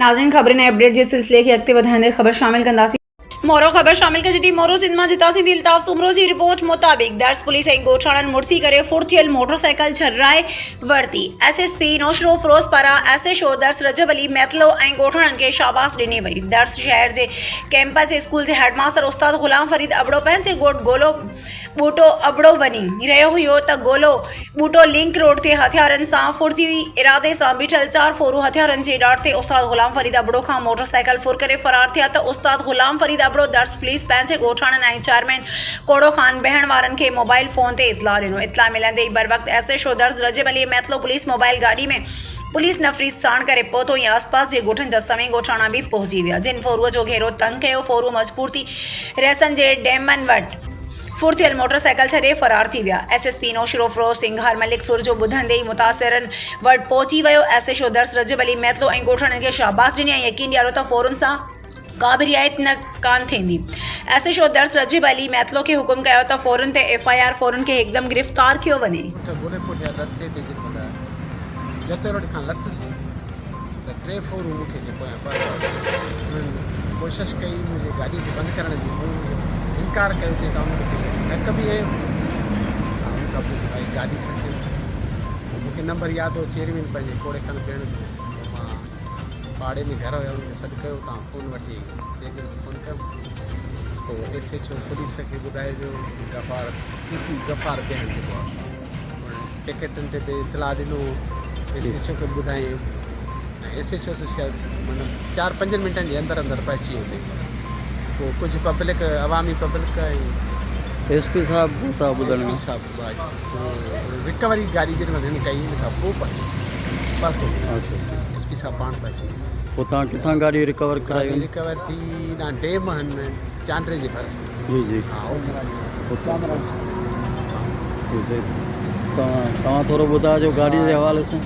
नाज़रीन खबर ने अपडेट जे सिलसिले की अॻिते वधाईंदे ख़बर शामिल कंदासीं। मोरो ख़बर शामिल के जी मोरो सिंध में जितासी दिलताफ़ सुमरो की रिपोर्ट मुताबिक दर्स पुलिस ऐं ॻोठाणनि मुड़सी करे फुर्थियल मोटरसाइकिल छर्राए वरिती। SSP नौशरो फिरोज़ पारां SHO दर्स रजब अली मैतलो ऐं ॻोठाणनि खे शाबाश ॾिनी वई। दर्स शहर जे कैंपस स्कूल जे हेडमास्टर उस्ताद ग़ुलाम फरीद अबड़ो पंहिंजे ॻोठ गोलो बूटो अबड़ो वञी रहियो हुयो त गोलो बूटो लिंक रोड ते हथियारनि सां फुर्जी इरादे सां बीठल 4 फोरू हथियारनि जे डाट ते उस्ताद ग़ुलाम फरीद अबड़ो खां मोटरसाइकिल फुर करे फरार थिया त उस्ताद ग़ुलाम फरीद अबड़ो दर्स पुलिस पंहिंजे ॻोठाणनि ऐं चेयरमैन कोड़ो ख़ान बहण वारनि खे मोबाइल फ़ोन ते इतला ॾिनो। इतला मिलंदे ई बर वक़्त SHO दर्स रजब अली मैतलो पुलिस मोबाइल गाॾी में पुलिस नफ़री साण करे पहुतो ऐं आसपास जे ॻोठनि जा समें ॻोठाणा बि पहुची विया जिन फोरूअ जो घेरो तंग कयो। फोरू मजबूर थी रहिसनि जे डेमन वटि फुर्थियल मोटरसाइकिल छॾे फरार थी विया। SSP नौशरो फिरोज़ सिंघार मलिक फुर जो ॿुधंदे ई मुतासिरनि वटि पहुची वियो। SHO दर्स रजब अली मैतलो ऐं ॻोठाणनि खे शाबाश ॾिनी ऐं यकीन ॾियारो त फोरुनि सां का बि रिआयत न कान थींदी। SHO दर्स रजब अली मैतलो खे हुकुम कयो त फोरन ते FIR फोरन खे हिकदम गिरफ़्तार कियो वञे। जते रोड खां लथसि त 3 फोरू मूंखे जेको आहे पर कोशिशि कई मुंहिंजी गाॾी खे बंदि करण जी, इनकार कयो जे त हिकु बि आहे उनखां पोइ भाई गाॾी फसे। मूंखे नंबर यादि हो चेयरमैन पंहिंजे कोड़े खनि भेण जो मां पाड़े में घर हुयो उनखे सॾु कयो तव्हां फ़ोन वठी चेयरमैन खे फ़ोन कयो पोइ SHO पुलिस खे ॿुधाइजो गफ़ार गफ़ार भेण जेको आहे टिकेटनि ते बि इतला ॾिनो SHO खे ॿुधाई ऐं SHO शायदि मतिलबु 4-5 मिंटनि जे अंदरि पहुची वियो पोइ कुझु पब्लिक अवामी पब्लिक ऐं SP साहब था ॿुधण साहब रिकवरी गाॾी जे हिन कई हिन खां पोइ पहुतो SP साहब पाण पहुची पोइ तव्हां किथां गाॾी रिकवर कराई? रिकवर थी ना डेम आहिनि चांडरे जे भरिसां। जी जी हा तव्हां थोरो ॿुधाइजो गाॾीअ जे हवाले सां।